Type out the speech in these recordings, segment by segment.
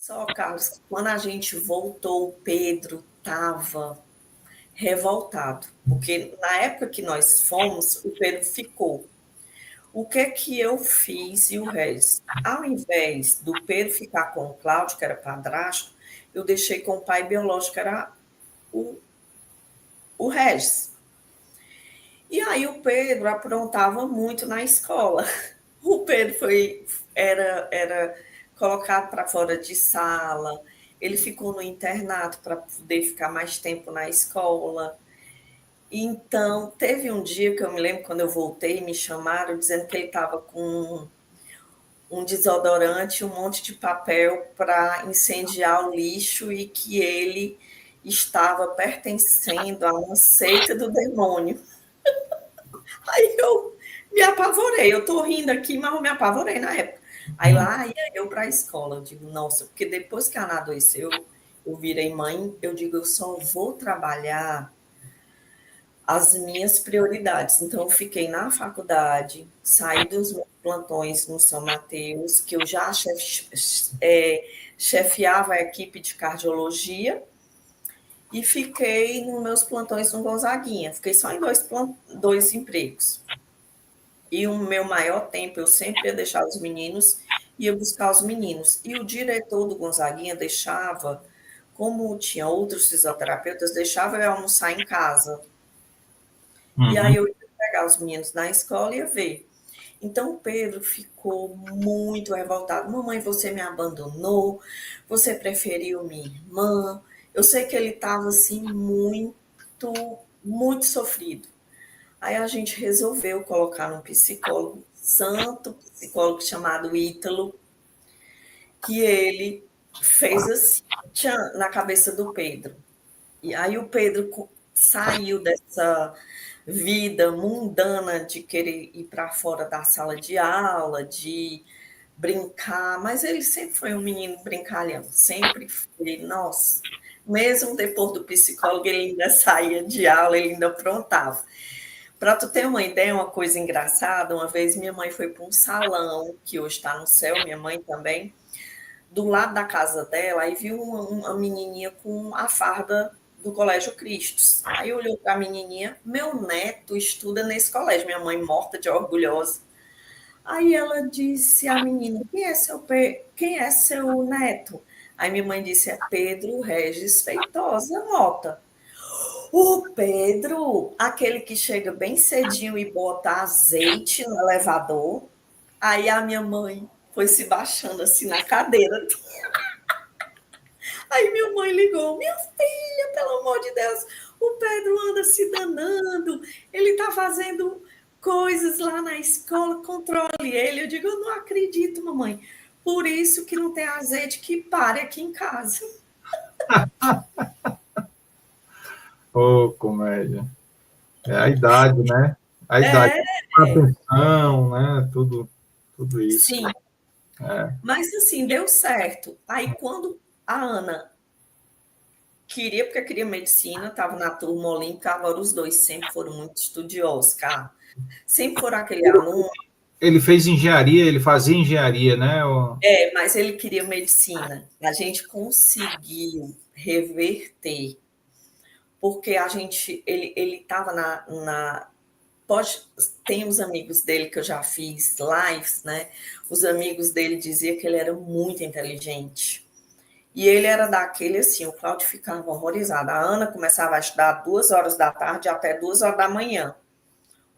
Só, Carlos, quando a gente voltou, o Pedro estava revoltado, porque na época que nós fomos, o Pedro ficou. O que é que eu fiz e o Regis? Ao invés do Pedro ficar com o Cláudio, que era padrasto, eu deixei com o pai biológico, que era o, o Regis. E aí o Pedro aprontava muito na escola. O Pedro era colocado para fora de sala, ele ficou no internato para poder ficar mais tempo na escola. Então, teve um dia que eu me lembro, quando eu voltei, me chamaram dizendo que ele estava com um desodorante, um monte de papel para incendiar o lixo e que ele estava pertencendo a uma seita do demônio. Aí eu me apavorei, eu estou rindo aqui, mas eu me apavorei na época. Aí lá ia eu para a escola, eu digo, nossa, porque depois que a Ana adoeceu, eu virei mãe, eu digo, eu só vou trabalhar as minhas prioridades. Então, eu fiquei na faculdade, saí dos meus plantões no São Mateus, que eu já chefiava a equipe de cardiologia, e fiquei nos meus plantões no Gonzaguinha. Fiquei só em dois empregos. E o meu maior tempo, eu sempre ia deixar os meninos, ia buscar os meninos. E o diretor do Gonzaguinha deixava, como tinha outros fisioterapeutas, deixava eu almoçar em casa. E aí Uhum. eu ia pegar os meninos na escola e ia ver. Então o Pedro ficou muito revoltado. Mamãe, você me abandonou, você preferiu minha irmã. Eu sei que ele estava assim muito sofrido. Aí a gente resolveu colocar um psicólogo, santo psicólogo chamado Ítalo, que ele fez assim, tchan, na cabeça do Pedro. E aí o Pedro saiu dessa vida mundana de querer ir para fora da sala de aula, de brincar, mas ele sempre foi um menino brincalhão, sempre foi, nossa. Mesmo depois do psicólogo, ele ainda saía de aula, ele ainda aprontava. Para tu ter uma ideia, uma coisa engraçada, uma vez minha mãe foi para um salão, que hoje está no céu, minha mãe também, do lado da casa dela, aí viu uma menininha com a farda do Colégio Cristos. Aí olhou para a menininha, meu neto estuda nesse colégio, minha mãe morta de orgulhosa. Aí ela disse à menina, quem é seu neto? Aí minha mãe disse, é Pedro Regis Feitosa Mota. O Pedro, aquele que chega bem cedinho e bota azeite no elevador. Aí a minha mãe foi se baixando assim na cadeira. Aí minha mãe ligou, minha filha, pelo amor de Deus, o Pedro anda se danando, ele está fazendo coisas lá na escola, controle ele. Eu digo, eu não acredito, mamãe. Por isso que não tem azeite que pare aqui em casa. Ô, comédia. É a idade, né? A idade, É, a atenção, né? Tudo isso. sim, É. mas assim, deu certo. Aí quando a Ana queria, porque queria medicina, estava na turma olímpica, agora os dois sempre foram muito estudiosos, cara. Sempre foram aquele aluno. Ele fez engenharia, ele fazia engenharia, né? Mas ele queria medicina. A gente conseguiu reverter, porque ele estava pode, tem os amigos dele que eu já fiz lives, né? Os amigos dele diziam que ele era muito inteligente. E ele era daquele assim, o Cláudio ficava horrorizado. A Ana começava a estudar 2 horas da tarde até 2 horas da manhã.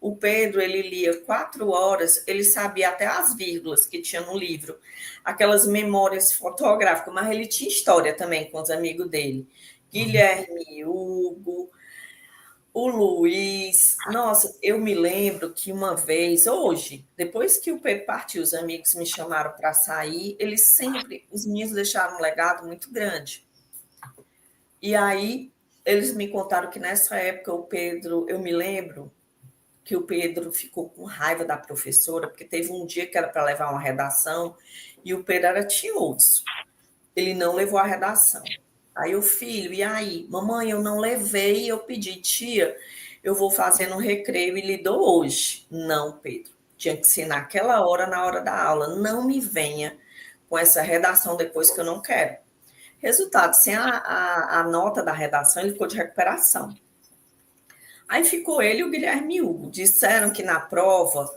O Pedro, ele lia 4 horas, ele sabia até as vírgulas que tinha no livro, aquelas memórias fotográficas, mas ele tinha história também com os amigos dele. Guilherme, Hugo, o Luiz. Nossa, eu me lembro que uma vez, hoje, depois que o Pedro partiu, os amigos me chamaram para sair, eles sempre, os meninos deixaram um legado muito grande. E aí, eles me contaram que nessa época o Pedro, eu me lembro, que o Pedro ficou com raiva da professora, porque teve um dia que era para levar uma redação e o Pedro era tinhoso. Ele não levou a redação. Aí o filho, e aí? Mamãe, eu não levei, eu pedi, tia, eu vou fazer no recreio e lhe dou hoje. Não, Pedro. Tinha que ser naquela hora, na hora da aula. Não me venha com essa redação depois que eu não quero. Resultado, sem a nota da redação, ele ficou de recuperação. Aí ficou ele e o Guilherme Hugo. Disseram que na prova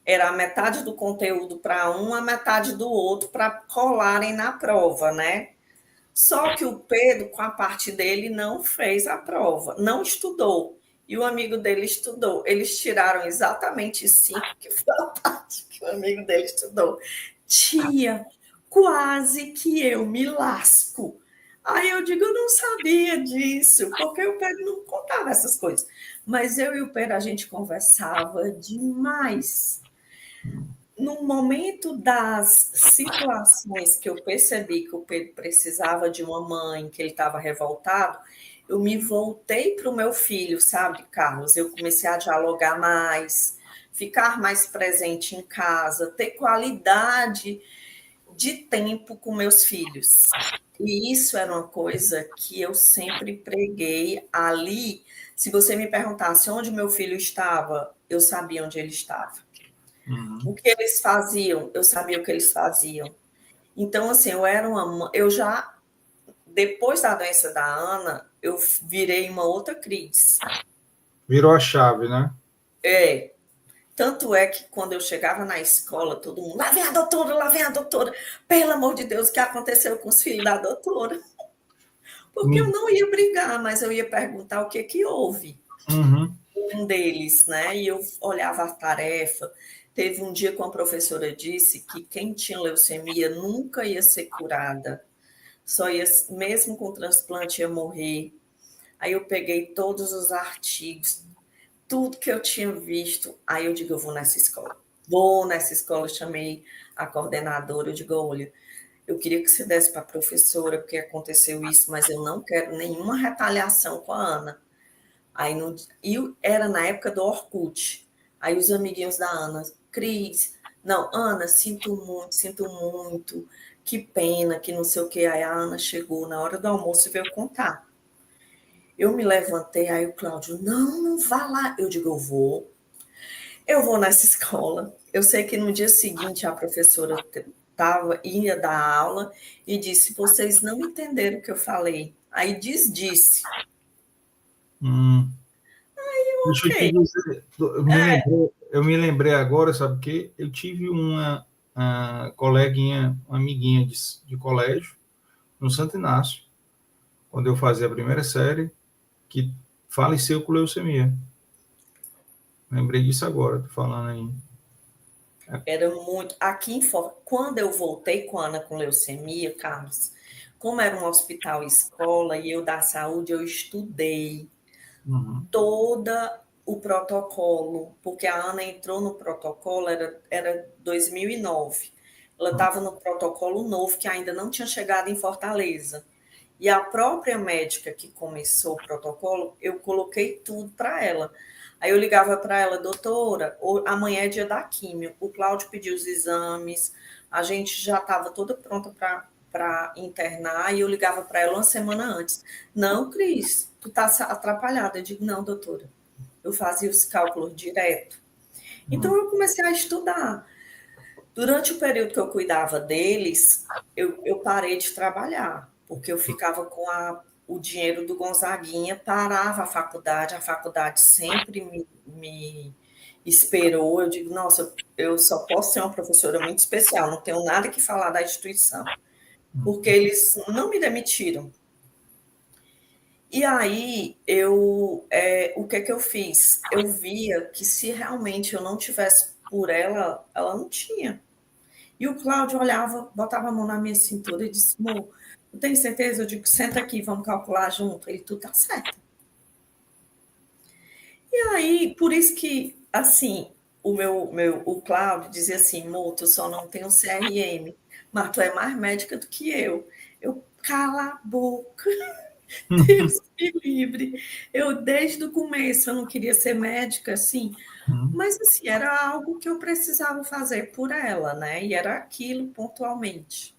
era a metade do conteúdo para um, a metade do outro, para colarem na prova, né? Só que o Pedro, com a parte dele, não fez a prova, não estudou. E o amigo dele estudou. Eles tiraram exatamente 5, que foi a parte que o amigo dele estudou. Tia, quase que eu me lasco. Aí eu digo, eu não sabia disso, porque o Pedro não contava essas coisas. Mas eu e o Pedro, a gente conversava demais. No momento das situações que eu percebi que o Pedro precisava de uma mãe, que ele estava revoltado, eu me voltei para o meu filho, sabe, Carlos? Eu comecei a dialogar mais, ficar mais presente em casa, ter qualidade de tempo com meus filhos. E isso era uma coisa que eu sempre preguei ali. Se você me perguntasse onde meu filho estava, eu sabia onde ele estava. O que eles faziam, eu sabia o que eles faziam. Então, assim, eu já, depois da doença da Ana, eu virei uma outra Cris. Virou a chave, né? É, tanto é que quando eu chegava na escola, todo mundo, lá vem a doutora, lá vem a doutora. Pelo amor de Deus, o que aconteceu com os filhos da doutora? Porque eu não ia brigar, mas eu ia perguntar o que que houve. Uhum. Um deles, né? E eu olhava a tarefa. Teve um dia que uma professora disse que quem tinha leucemia nunca ia ser curada, só ia, mesmo com transplante, ia morrer. Aí eu peguei todos os artigos, tudo que eu tinha visto. Aí eu digo, eu vou nessa escola. Vou nessa escola, chamei a coordenadora, eu digo, olha, eu queria que você desse para a professora, porque aconteceu isso, mas eu não quero nenhuma retaliação com a Ana. Aí no, e era na época do Orkut. Aí os amiguinhos da Ana, Cris, não, Ana, sinto muito, que pena, que não sei o que. Aí a Ana chegou na hora do almoço e veio contar. Eu me levantei, aí o Cláudio, não, não vá lá. Eu digo, eu vou nessa escola. Eu sei que no dia seguinte a professora ia dar aula e disse, vocês não entenderam o que eu falei. Aí disse. Hum. Deixa eu te Ok. dizer, eu me lembrei agora, sabe o quê? Eu tive uma coleguinha, uma amiguinha de colégio, no Santo Inácio, quando eu fazia a primeira série, que faleceu com leucemia. Lembrei disso agora, tô falando aí. Era muito. Quando eu voltei com a Ana com leucemia, Carlos, como era um hospital escola e eu da saúde, eu estudei Uhum. toda o protocolo, porque a Ana entrou no protocolo, era 2009. Ela estava no protocolo novo, que ainda não tinha chegado em Fortaleza. E a própria médica que começou o protocolo, eu coloquei tudo para ela. Aí eu ligava para ela, doutora, amanhã é dia da químio. O Cláudio pediu os exames, a gente já estava toda pronta para internar, e eu ligava para ela uma semana antes. Não, Cris, tu tá atrapalhada. Eu digo, não, doutora. Eu fazia os cálculos direto. Então eu comecei a estudar. Durante o período que eu cuidava deles, eu parei de trabalhar, porque eu ficava com o dinheiro do Gonzaguinha, parava a faculdade sempre me esperou. Eu digo, nossa, eu só posso ser uma professora muito especial, não tenho nada que falar da instituição, porque eles não me demitiram. E aí, o que eu fiz? Eu via que se realmente eu não tivesse por ela, ela não tinha. E o Cláudio olhava, botava a mão na minha cintura e disse, amor, tu tem certeza? Eu digo, senta aqui, vamos calcular junto. Ele, tu tá certo. E aí, por isso que, assim, o Cláudio dizia assim, amor, tu só não tem um CRM, mas tu é mais médica do que eu. Eu, cala a boca, Deus me livre. Eu, desde o começo, eu não queria ser médica, assim, mas, assim, era algo que eu precisava fazer por ela, né? E era aquilo pontualmente.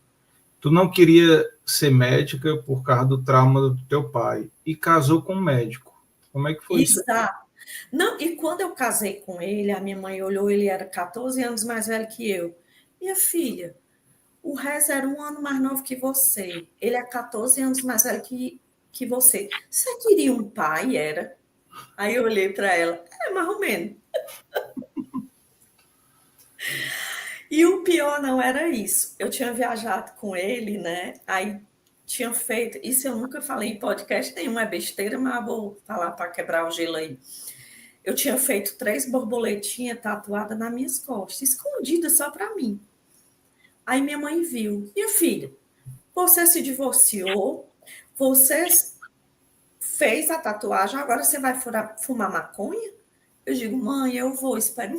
Tu não queria ser médica por causa do trauma do teu pai e casou com um médico. Como é que foi isso? Exato. Não, e quando eu casei com ele, a minha mãe olhou, ele era 14 anos mais velho que eu. Minha filha, O Rez era 1 ano mais novo que você. Ele é 14 anos mais velho que você. Você queria um pai, era? Aí eu olhei para ela, mais ou menos. E o pior não era isso. Eu tinha viajado com ele, né? Aí tinha feito. Isso eu nunca falei em podcast nenhum, é besteira, mas vou falar para quebrar o gelo aí. Eu tinha feito 3 borboletinhas tatuadas nas minhas costas, escondidas só para mim. Aí minha mãe viu. Minha filha, você se divorciou, você fez a tatuagem, agora você vai fumar maconha? Eu digo, mãe, eu vou, espera.